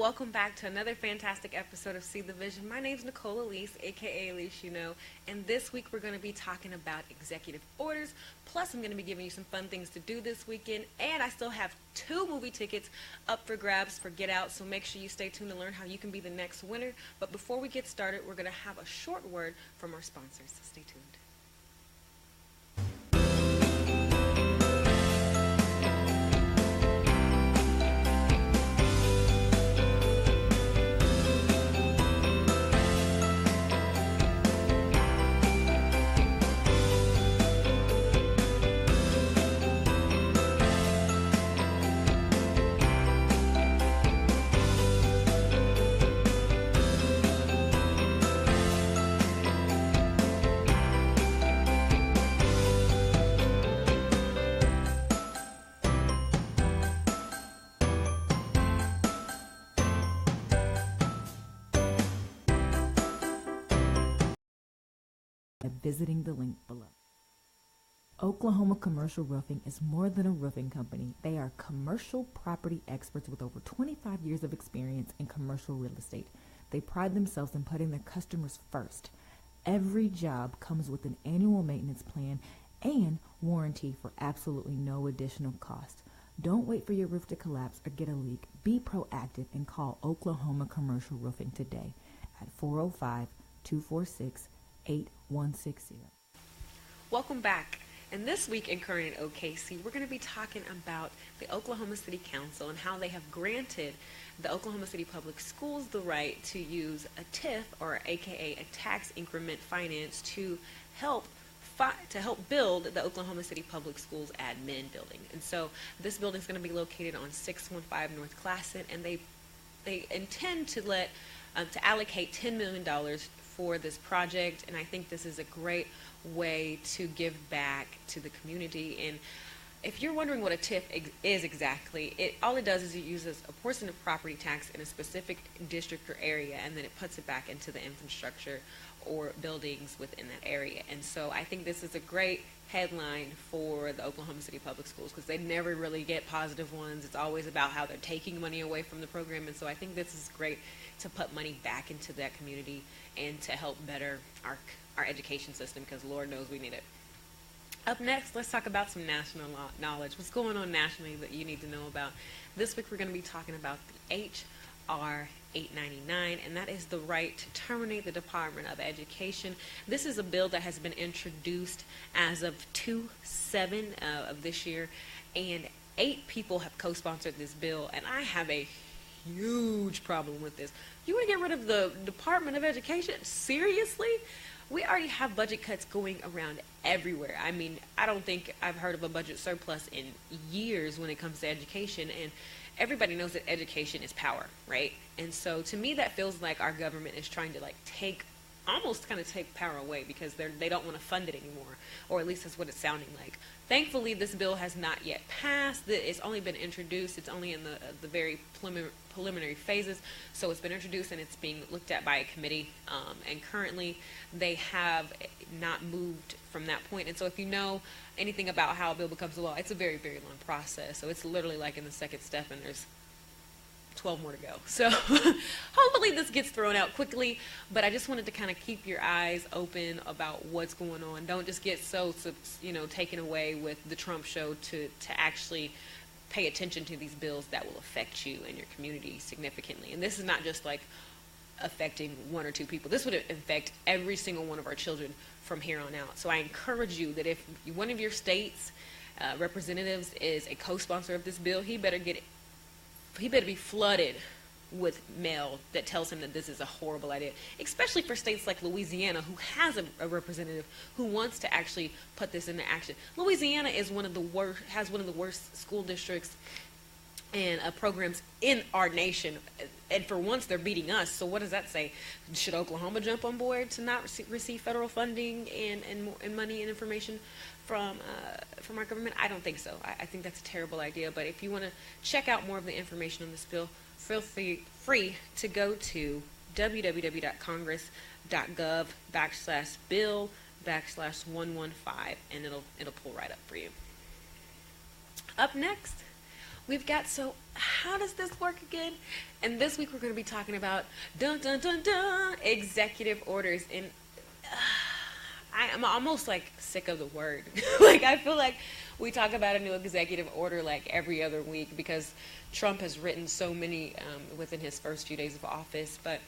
welcome back to another fantastic episode of See the Vision. My name's Nicole Elise, aka Elise, and this week we're going to be talking about executive orders. Plus, I'm going to be giving you some fun things to do this weekend, and I still have 2 movie tickets up for grabs for Get Out, so make sure you stay tuned to learn how you can be the next winner. But before we get started, we're going to have a short word from our sponsors, so stay tuned. Visiting the link below. Oklahoma Commercial Roofing is more than a roofing company. They are commercial property experts with over 25 years of experience in commercial real estate. They pride themselves in putting their customers first. Every job comes with an annual maintenance plan and warranty for absolutely no additional cost. Don't wait for your roof to collapse or get a leak. Be proactive and call Oklahoma Commercial Roofing today at 405-246-8160. Welcome back. And this week in Current OKC, we're going to be talking about the Oklahoma City Council and how they have granted the Oklahoma City Public Schools the right to use a TIF, or AKA a tax increment finance, to help build the Oklahoma City Public Schools admin building. And so this building is going to be located on 615 North Classen, and they intend to allocate $10 million for this project, and I think this is a great way to give back to the community. And if you're wondering what a TIF is exactly, all it does is it uses a portion of property tax in a specific district or area, and then it puts it back into the infrastructure or buildings within that area. And so I think this is a great headline for the Oklahoma City Public Schools, because they never really get positive ones. It's always about how they're taking money away from the program, and so I think this is great to put money back into that community and to help better our education system, because Lord knows we need it. Up next, let's talk about some national knowledge. What's going on nationally that you need to know about? This week we're going to be talking about the H.R. 899, and that is the right to terminate the Department of Education. This is a bill that has been introduced as of 2/7 of this year, and 8 people have co-sponsored this bill, and I have a huge problem with this. You want to get rid of the Department of Education? Seriously? We already have budget cuts going around everywhere. I mean, I don't think I've heard of a budget surplus in years when it comes to education, and everybody knows that education is power, right? And so to me, that feels like our government is trying to take power away, because they don't want to fund it anymore, or at least that's what it's sounding like. Thankfully, this bill has not yet passed. It's only been introduced. It's only in the very preliminary phases. So it's been introduced and it's being looked at by a committee. And currently, they have not moved from that point. And so if you know anything about how a bill becomes a law, it's a very, very long process. So it's literally like in the second step, and there's 12 more to go. So hopefully this gets thrown out quickly, but I just wanted to kind of keep your eyes open about what's going on. Don't just get so taken away with the Trump show to actually pay attention to these bills that will affect you and your community significantly. And this is not just like affecting 1 or 2 people. This would affect every single one of our children from here on out. So I encourage you that if one of your state's representatives is a co-sponsor of this bill, he better be flooded with mail that tells him that this is a horrible idea, especially for states like Louisiana, who has a representative who wants to actually put this into action. Louisiana is has one of the worst school districts and programs in our nation, and for once they're beating us. So what does that say? Should Oklahoma jump on board to not receive federal funding and money and information from our government? I don't think so. I think that's a terrible idea. But if you want to check out more of the information on this bill, feel free to go to www.congress.gov/bill/115, and it'll pull right up for you. Up next, we've got, so how does this work again? And this week we're going to be talking about dun dun dun dun executive orders. And I'm almost like sick of the word. Like, I feel like we talk about a new executive order like every other week because Trump has written so many within his first few days of office. But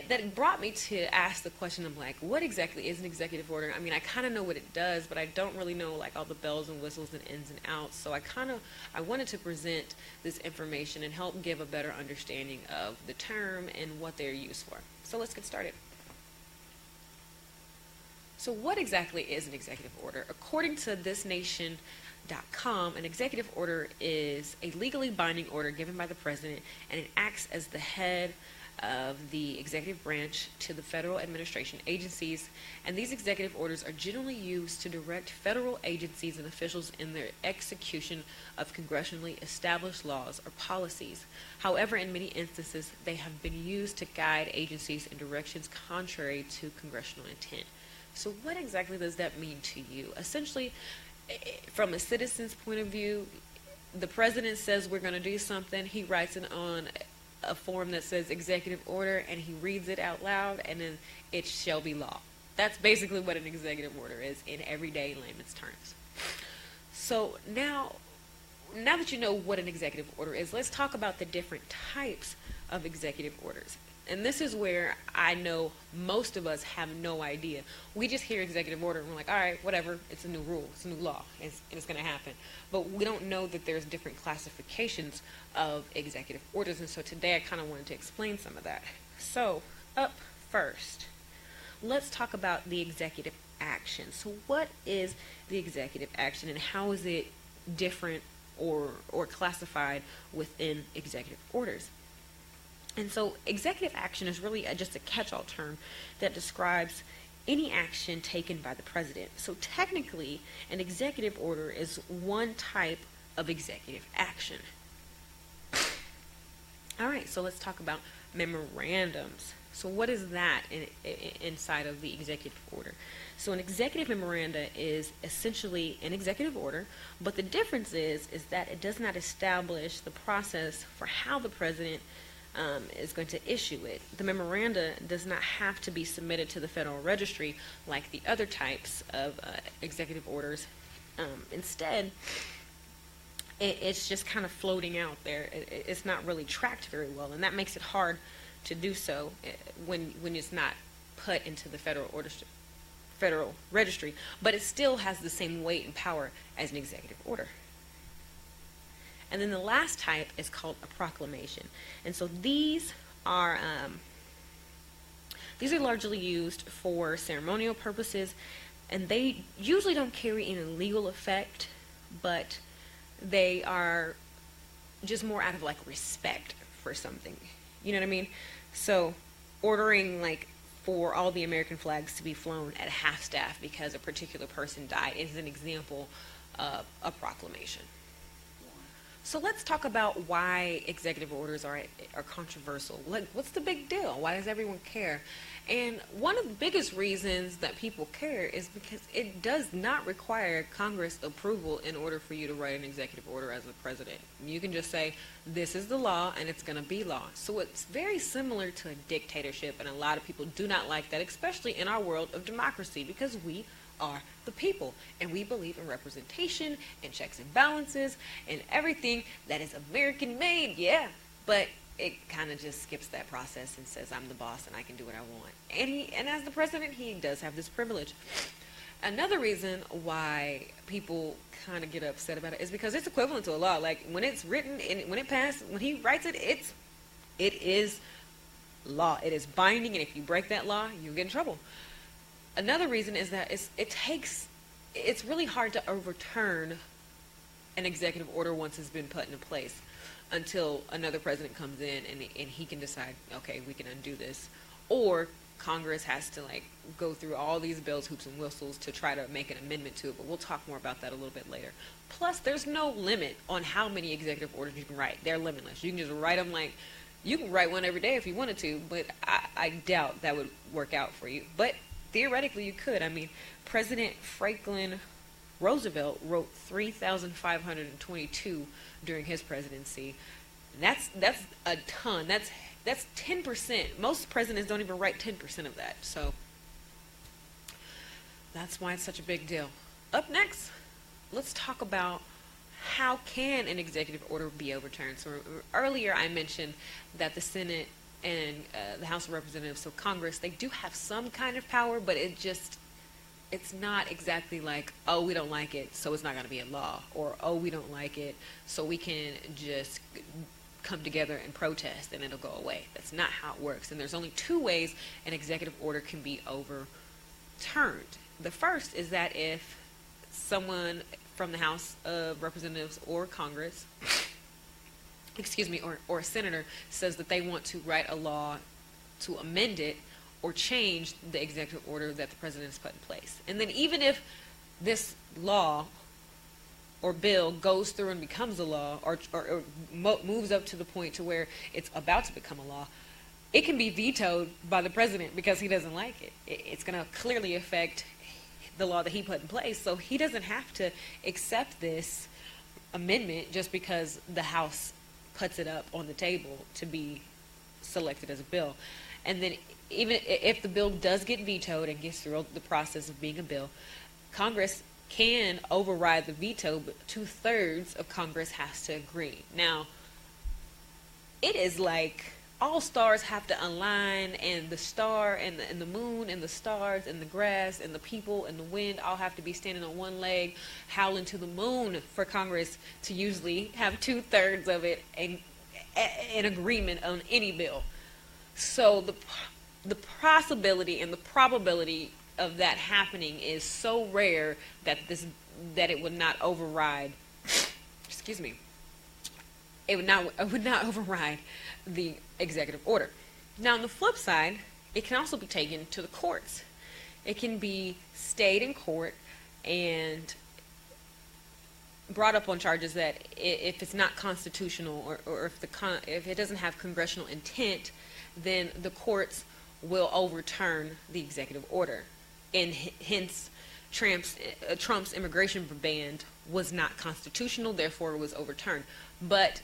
that brought me to ask the question of, like, what exactly is an executive order? I mean, I kind of know what it does, but I don't really know, like, all the bells and whistles and ins and outs. So I wanted to present this information and help give a better understanding of the term and what they're used for. So let's get started. So what exactly is an executive order? According to thisnation.com, an executive order is a legally binding order given by the president, and it acts as the head of the executive branch to the federal administration agencies, and these executive orders are generally used to direct federal agencies and officials in their execution of congressionally established laws or policies. However, in many instances, they have been used to guide agencies in directions contrary to congressional intent. So what exactly does that mean to you? Essentially, from a citizen's point of view, the president says we're going to do something, he writes it on a form that says executive order, and he reads it out loud, and then it shall be law. That's basically what an executive order is in everyday layman's terms. So now that you know what an executive order is, let's talk about the different types of executive orders. And this is where I know most of us have no idea. We just hear executive order and we're like, all right, whatever, it's a new rule, it's a new law, and it's going to happen. But we don't know that there's different classifications of executive orders, and so today I kind of wanted to explain some of that. So, up first, let's talk about the executive action. So what is the executive action, and how is it different or classified within executive orders? And so executive action is really just a catch-all term that describes any action taken by the president. So technically, an executive order is one type of executive action. All right, so let's talk about memorandums. So what is that inside of the executive order? So an executive memoranda is essentially an executive order, but the difference is that it does not establish the process for how the president is going to issue it. The memoranda does not have to be submitted to the Federal Registry like the other types of executive orders. Instead, it's just kind of floating out there. It's not really tracked very well, and that makes it hard to do so when it's not put into the Federal Registry, but it still has the same weight and power as an executive order. And then the last type is called a proclamation. And so these are largely used for ceremonial purposes, and they usually don't carry any legal effect, but they are just more out of like respect for something. You know what I mean? So ordering like for all the American flags to be flown at half-staff because a particular person died is an example of a proclamation. So let's talk about why executive orders are controversial. Like, what's the big deal? Why does everyone care? And one of the biggest reasons that people care is because it does not require Congress approval in order for you to write an executive order as the president. You can just say, this is the law, and it's going to be law. So it's very similar to a dictatorship, and a lot of people do not like that, especially in our world of democracy, because we are the people, and we believe in representation and checks and balances and everything that is American made, yeah, but it kind of just skips that process and says I'm the boss and I can do what I want. And as the president, he does have this privilege. Another reason why people kind of get upset about it is because it's equivalent to a law. Like when it's written and when it passed, when he writes it, it is law. It is binding, and if you break that law, you get in trouble. Another reason is that it's really hard to overturn an executive order once it's been put into place until another president comes in and he can decide, okay, we can undo this. Or Congress has to like go through all these bells, hoops, and whistles to try to make an amendment to it, but we'll talk more about that a little bit later. Plus, there's no limit on how many executive orders you can write. They're limitless. You can just write them like, you can write one every day if you wanted to, but I doubt that would work out for you. But theoretically, you could. I mean, President Franklin Roosevelt wrote 3,522 during his presidency. That's a ton. That's 10%. Most presidents don't even write 10% of that. So that's why it's such a big deal. Up next, let's talk about how can an executive order be overturned. So earlier I mentioned that the Senate and the House of Representatives, so Congress, they do have some kind of power, but it's not exactly like, oh, we don't like it, so it's not going to be a law, or oh, we don't like it, so we can just come together and protest and it'll go away. That's not how it works. And there's only two ways an executive order can be overturned. The first is that if someone from the House of Representatives or Congress, or a senator says that they want to write a law to amend it or change the executive order that the president has put in place. And then even if this law or bill goes through and becomes a law, or moves up to the point to where it's about to become a law, it can be vetoed by the president because he doesn't like it. It's going to clearly affect the law that he put in place, so he doesn't have to accept this amendment just because the House puts it up on the table to be selected as a bill. And then even if the bill does get vetoed and gets through the process of being a bill, Congress can override the veto, but 2/3 of Congress has to agree. Now, it is like all stars have to align, and the star and the moon and the stars and the grass and the people and the wind all have to be standing on one leg, howling to the moon for Congress to usually have 2/3 of it in agreement on any bill. So the possibility and the probability of that happening is so rare that it would not override. Excuse me. It would not override the executive order. Now, on the flip side, it can also be taken to the courts. It can be stayed in court and brought up on charges that if it's not constitutional, or if it doesn't have congressional intent, then the courts will overturn the executive order. And hence, Trump's immigration ban was not constitutional, therefore it was overturned. But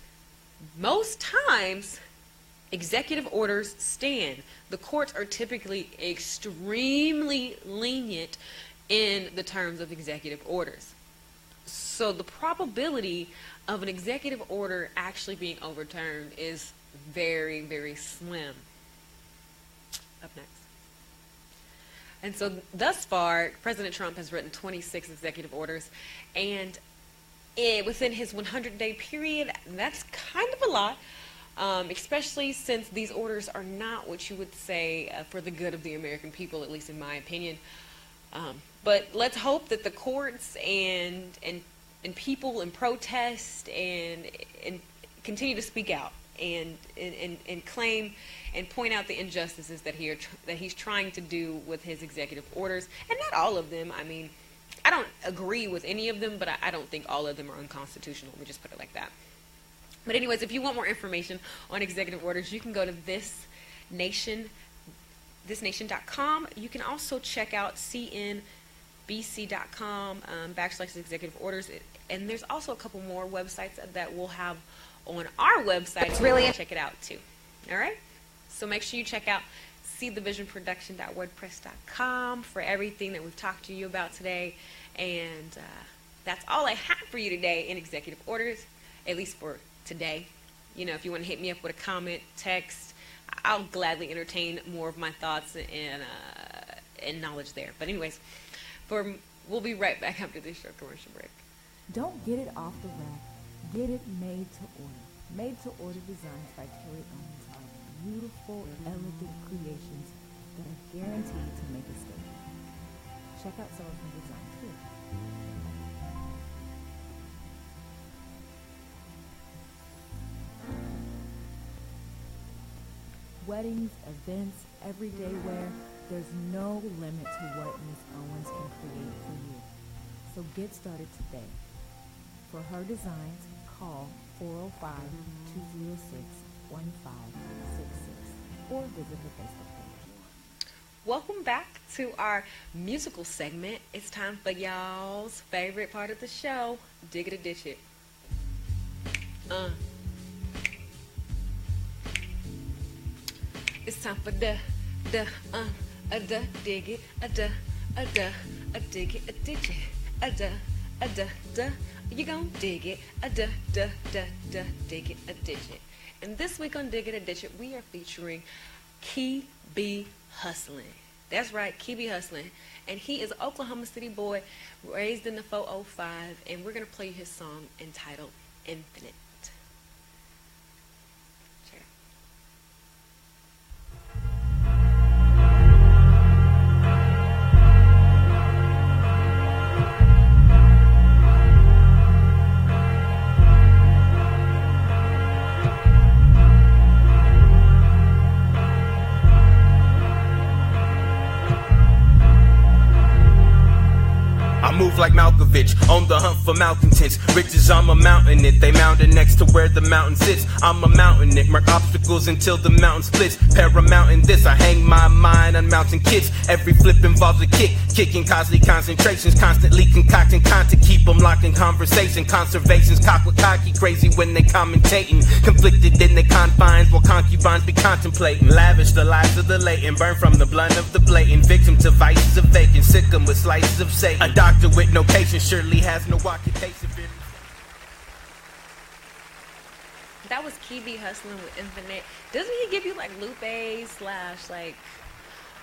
most times, executive orders stand. The courts are typically extremely lenient in the terms of executive orders. So the probability of an executive order actually being overturned is very, very slim. Up next. And so thus far, President Trump has written 26 executive orders, and within his 100-day period, that's kind of a lot, especially since these orders are not what you would say for the good of the American people, at least in my opinion. But let's hope that the courts and people and protest and continue to speak out and claim and point out the injustices that he's trying to do with his executive orders. And not all of them. I mean, I don't agree with any of them, but I don't think all of them are unconstitutional. Let me just put it like that. But anyways, if you want more information on executive orders, you can go to thisnation.com. You can also check out cnbc.com /executive orders. And there's also a couple more websites that we'll have on our website. It's really check it out too. All right? So make sure you check out seethevisionproduction.wordpress.com for everything that we've talked to you about today. And that's all I have for you today in executive orders, at least for today. You know, if you want to hit me up with a comment, text, I'll gladly entertain more of my thoughts and knowledge there. But anyways, we'll be right back after this short commercial break. Don't get it off the rack. Get it made to order. Made to order designs by Terry Owens are beautiful, elegant creations that are guaranteed to make a statement. Check out some of her designs here. Weddings, events, everyday wear, there's no limit to what Ms. Owens can create for you. So get started today. For her designs, call 405-206-1566 or visit her Facebook page. Welcome back to our musical segment. It's time for y'all's favorite part of the show, Dig It or Ditch It. It's time for dig it, dig it, ditch it, you gon' dig it, dig it, ditch it. And this week on Dig It or Ditch It, we are featuring Kiwi Hustlin. That's right, Kiwi Hustlin. And he is an Oklahoma City boy raised in the 405, and we're going to play you his song entitled Infinite. Check it out. Move like Malkovich, on the hunt for malcontents. Riches, I'm a mountain it. They mountain next to where the mountain sits. I'm a mountain it. Mark obstacles until the mountain splits. Paramount in this, I hang my mind on mountain kits. Every flip involves a kick. Kicking costly concentrations. Constantly concocting content. Keep them locked in conversation. Conservation's cock with cocky. Crazy when they commentating. Conflicted in their confines while concubines be contemplating. Lavish the lives of the latent. Burn from the blunt of the blatant. Victim to vices of vacant. Sick them with slices of Satan. A doctor with no patience surely has no occupation. That was Kiwi Hustling with Infinite. Doesn't he give you like Lupe / like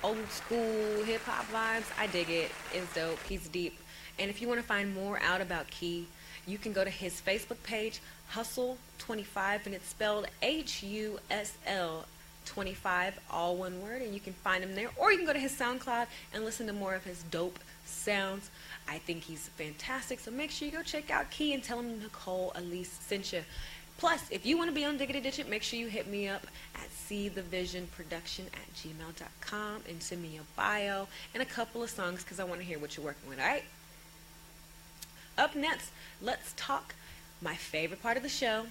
old school hip hop vibes? I dig it. It's dope. He's deep. And if you want to find more out about Key, you can go to his Facebook page, Hustle25, and it's spelled HUSL 25, all one word, and you can find him there. Or you can go to his SoundCloud and listen to more of his dope sounds. I think he's fantastic, so make sure you go check out Key and tell him Nicole Elise sent you. Plus, if you want to be on Dig It or Ditch It, make sure you hit me up at seethevisionproduction@gmail.com and send me your bio and a couple of songs because I want to hear what you're working with, all right? Up next, let's talk my favorite part of the show,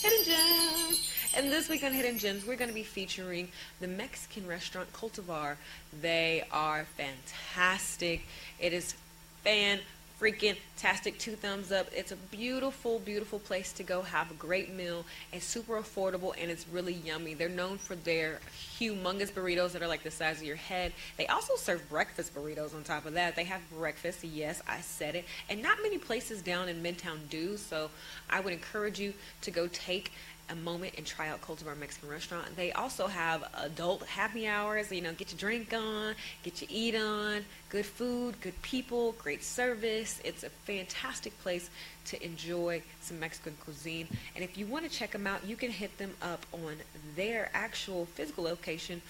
Hidden Gems. And this week on Hidden Gems, we're going to be featuring the Mexican restaurant Cultivar. They are fantastic. It is fan-freaking-tastic. 2 thumbs up. It's a beautiful, beautiful place to go have a great meal. It's super affordable, and it's really yummy. They're known for their humongous burritos that are like the size of your head. They also serve breakfast burritos on top of that. They have breakfast. Yes, I said it. And not many places down in Midtown do, so I would encourage you to go take a moment and try out Cultivar Mexican Restaurant. They also have adult happy hours, get your drink on, get your eat on, good food, good people, great service. It's a fantastic place to enjoy some Mexican cuisine. And if you want to check them out, you can hit them up on their actual physical location.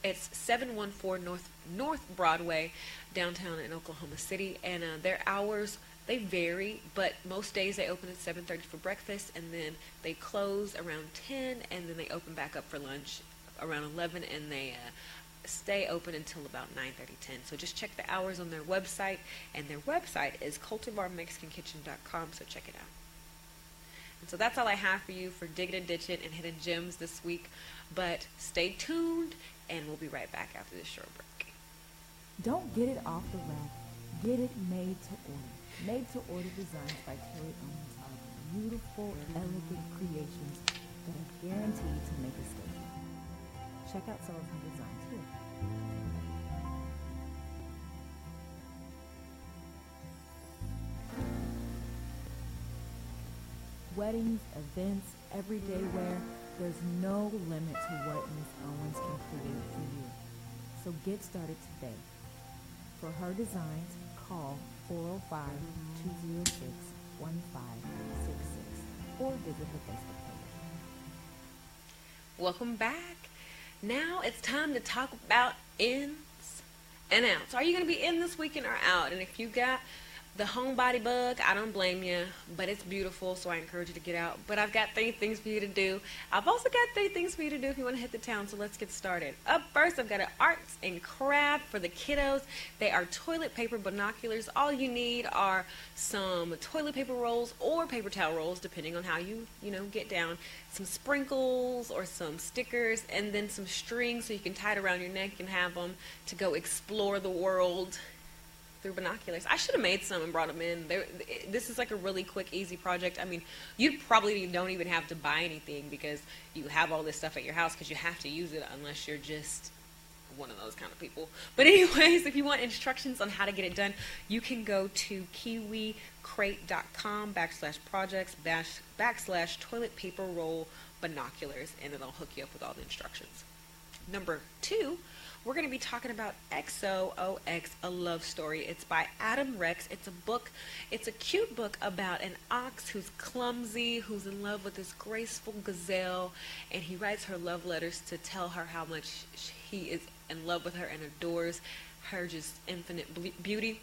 It's 714 North Broadway, downtown in Oklahoma City. And their hours, they vary, but most days they open at 7:30 for breakfast, and then they close around 10, and then they open back up for lunch around 11, and they stay open until about 9:30, 10. So just check the hours on their website, and their website is cultivarmexicankitchen.com, so check it out. And so that's all I have for you for Dig It and Ditch It and Hidden Gems this week, but stay tuned, and we'll be right back after this short break. Don't get it off the rack. Get it made to order. Made-to-order designs by Terry owners are beautiful, elegant creations that are guaranteed to make a statement. Check out some of her designs here. Weddings, events, everyday wear, there's no limit to what Ms. Owens can create for you. So get started today. For her designs, call 405-206-1566 or visit her Facebook page. Welcome back. Now it's time to talk about ins and outs. Are you going to be in this weekend or out? And if you got The homebody bug, I don't blame you, but it's beautiful, so I encourage you to get out. But I've got 3 things for you to do. I've also got 3 things for you to do if you want to hit the town, so let's get started. Up first, I've got an arts and craft for the kiddos. They are toilet paper binoculars. All you need are some toilet paper rolls or paper towel rolls, depending on how you get down. Some sprinkles or some stickers, and then some string so you can tie it around your neck and have them to go explore the world through binoculars. I should have made some and brought them in. This is like a really quick, easy project. I mean, you probably don't even have to buy anything because you have all this stuff at your house because you have to use it unless you're just one of those kind of people. But anyways, if you want instructions on how to get it done, you can go to kiwicrate.com/projects/toilet paper roll binoculars, and it'll hook you up with all the instructions. Number 2, we're going to be talking about XOOX, A Love Story. It's by Adam Rex. It's a book. It's a cute book about an ox who's clumsy, who's in love with this graceful gazelle, and he writes her love letters to tell her how much he is in love with her and adores her just infinite beauty.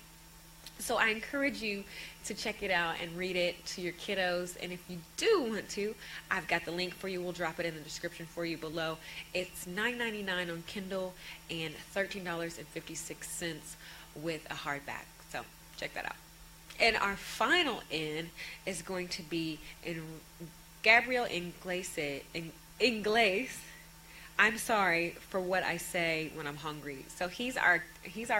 So I encourage you to check it out and read it to your kiddos. And if you do want to, I've got the link for you. We'll drop it in the description for you below. It's $9.99 on Kindle and $13.56 with a hardback. So check that out. And our final in is going to be in Gabriel Iglesias. I'm sorry for what I say when I'm hungry. So he's our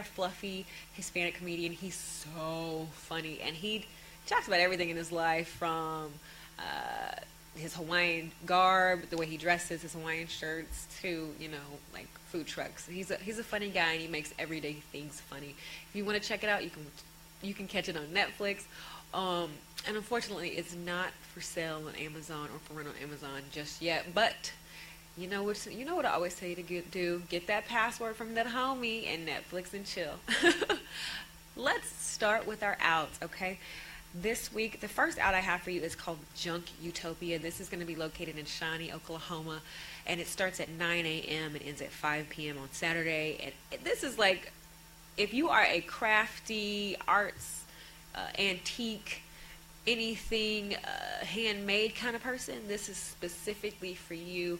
fluffy Hispanic comedian. He's so funny, and he talks about everything in his life, from his Hawaiian garb, the way he dresses, his Hawaiian shirts, to like food trucks. He's a funny guy, and he makes everyday things funny. If you want to check it out, you can catch it on Netflix. And unfortunately, it's not for sale on Amazon or for rent on Amazon just yet, but you know what I always tell you to do? Get that password from that homie and Netflix and chill. Let's start with our outs, okay? This week, the first out I have for you is called Junk Utopia. This is going to be located in Shawnee, Oklahoma, and it starts at 9 a.m. and ends at 5 p.m. on Saturday. And this is like, if you are a crafty, arts, antique, anything handmade kind of person, this is specifically for you.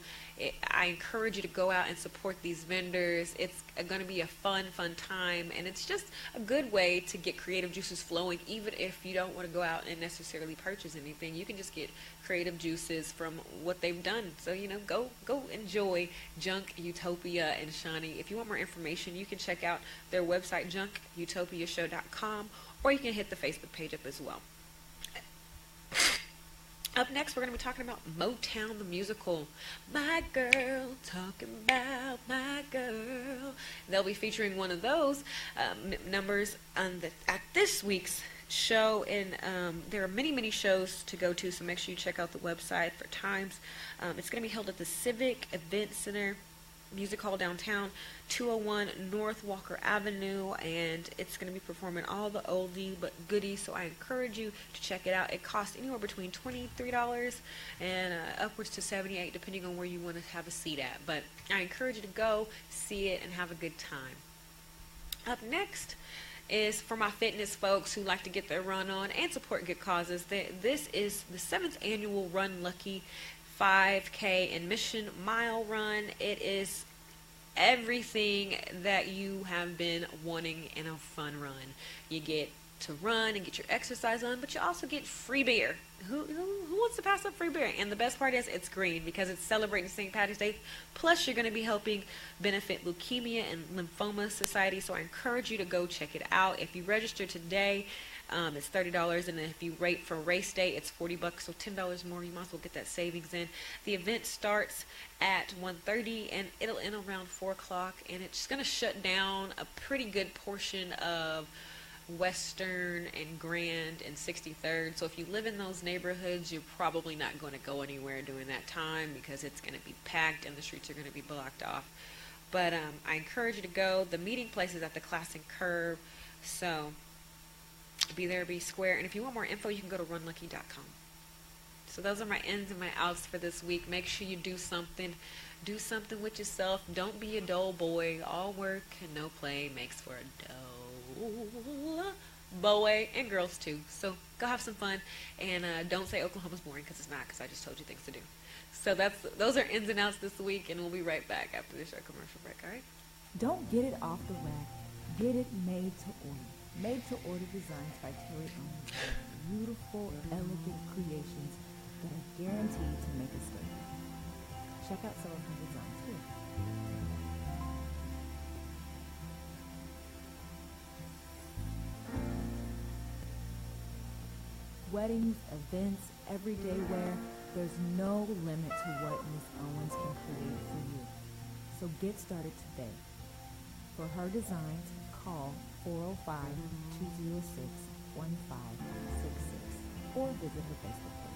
I encourage you to go out and support these vendors. It's going to be a fun time, and it's just a good way to get creative juices flowing. Even if you don't want to go out and necessarily purchase anything, you can just get creative juices from what they've done. So go enjoy Junk Utopia in Shawnee. If you want more information, you can check out their website, junkutopiashow.com, or you can hit the Facebook page up as well. Up next, we're going to be talking about Motown The Musical. My girl, talking about my girl. They'll be featuring one of those numbers at this week's show, and there are many shows to go to, so make sure you check out the website for times. It's going to be held at the Civic Event Center Music Hall downtown, 201 North Walker Avenue, and it's going to be performing all the oldie but goodies, so I encourage you to check it out. It costs anywhere between $23 and upwards to $78, depending on where you want to have a seat at, but I encourage you to go see it and have a good time. Up next is for my fitness folks who like to get their run on and support good causes. This is the 7th annual Run Lucky 5K and Mission Mile Run. It is everything that you have been wanting in a fun run. You get to run and get your exercise on, but you also get free beer. Who wants to pass up free beer? And the best part is it's green because it's celebrating St. Patrick's Day. Plus, you're going to be helping benefit Leukemia and Lymphoma Society, so I encourage you to go check it out. If you register today, it's $30, and then if you rate for race day, it's $40, so $10 more. You might as well get that savings in. The event starts at 1:30, and it'll end around 4 o'clock, and it's going to shut down a pretty good portion of Western and Grand and 63rd. So if you live in those neighborhoods, you're probably not going to go anywhere during that time because it's going to be packed and the streets are going to be blocked off. But I encourage you to go. The meeting place is at the Classic Curve, so be there, be square. And if you want more info, you can go to runlucky.com. So those are my ins and my outs for this week. Make sure you do something. Do something with yourself. Don't be a dull boy. All work and no play makes for a dull boy and girls too. So go have some fun, and don't say Oklahoma's boring, because it's not, because I just told you things to do. So those are ins and outs this week, and we'll be right back after this short commercial break, all right? Don't get it off the rack. Get it made to order. Made to order designs by Terry owners are beautiful, elegant creations that are guaranteed to make a statement. Check out some of her designs here. Weddings, events, everyday wear, there's no limit to what Miss Owens can create for you. So get started today. For her designs, call 405-206-1566 or visit her Facebook page.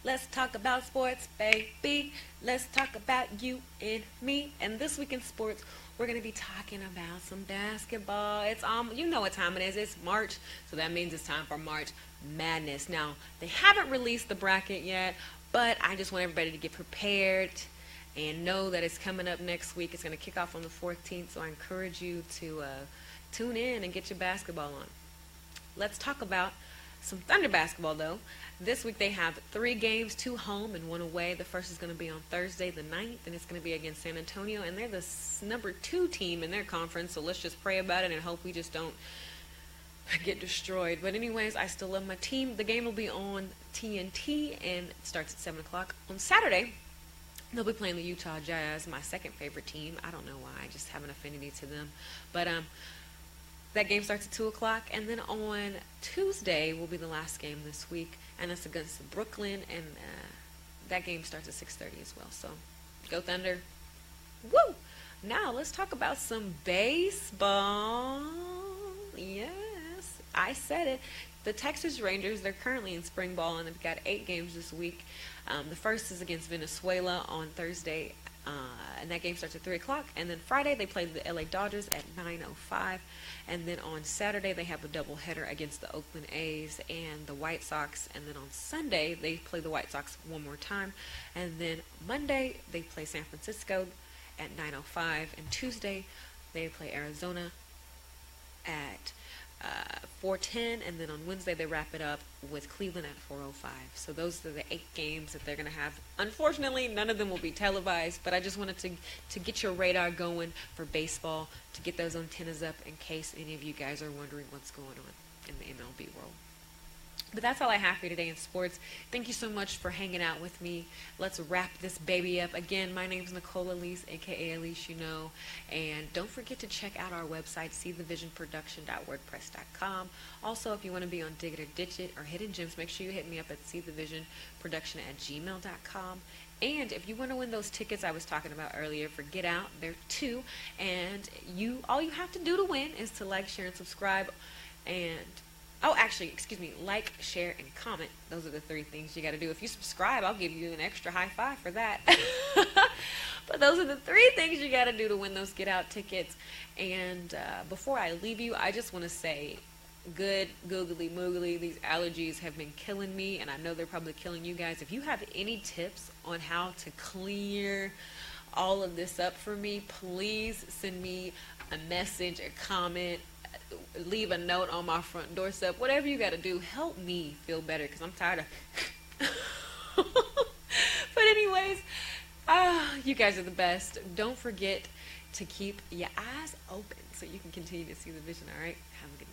Let's talk about sports, baby. Let's talk about you and me. And this week in sports, we're going to be talking about some basketball. It's you know what time it is. It's March, so that means it's time for March Madness. Now, they haven't released the bracket yet, but I just want everybody to get prepared and know that it's coming up next week. It's going to kick off on the 14th, so I encourage you to tune in and get your basketball on. Let's talk about some Thunder basketball, though. This week they have 3 games, 2 home and 1 away. The first is going to be on Thursday the 9th, and it's going to be against San Antonio, and they're the number 2 team in their conference, so let's just pray about it and hope we just don't get destroyed. But anyways, I still love my team. The game will be on TNT, and it starts at 7 o'clock. On Saturday, they'll be playing the Utah Jazz, my second favorite team. I don't know why. I just have an affinity to them. But that game starts at 2 o'clock. And then on Tuesday will be the last game this week. And it's against Brooklyn. And that game starts at 6:30 as well. So go Thunder. Woo! Now let's talk about some baseball. Yes, I said it. The Texas Rangers, they're currently in spring ball, and they've got 8 games this week. The first is against Venezuela on Thursday, and that game starts at 3 o'clock. And then Friday, they play the LA Dodgers at 9:05. And then on Saturday, they have a doubleheader against the Oakland A's and the White Sox. And then on Sunday, they play the White Sox one more time. And then Monday, they play San Francisco at 9:05. And Tuesday, they play Arizona at 4:10, and then on Wednesday they wrap it up with Cleveland at 4:05. So those are the 8 games that they're going to have. Unfortunately, none of them will be televised, but I just wanted to get your radar going for baseball, to get those antennas up in case any of you guys are wondering what's going on in the MLB world. But that's all I have for you today in sports. Thank you so much for hanging out with me. Let's wrap this baby up. Again, my name's Nicole Elise, a.k.a. Elise, you know. And don't forget to check out our website, seethevisionproduction.wordpress.com. Also, if you want to be on Dig It or Ditch It or Hidden Gems, make sure you hit me up at seethevisionproduction@gmail.com. And if you want to win those tickets I was talking about earlier for Get Out, they're 2. And all you have to do to win is to like, share, and subscribe. And like, share, and comment. Those are the 3 things you got to do. If you subscribe, I'll give you an extra high five for that. But those are the 3 things you got to do to win those Get Out tickets. And before I leave you, I just want to say, good googly moogly, these allergies have been killing me, and I know they're probably killing you guys. If you have any tips on how to clear all of this up for me, please send me a message, a comment, leave a note on my front doorstep. Whatever you got to do, help me feel better, because I'm tired of But anyways, you guys are the best. Don't forget to keep your eyes open so you can continue to see the vision. All right, have a good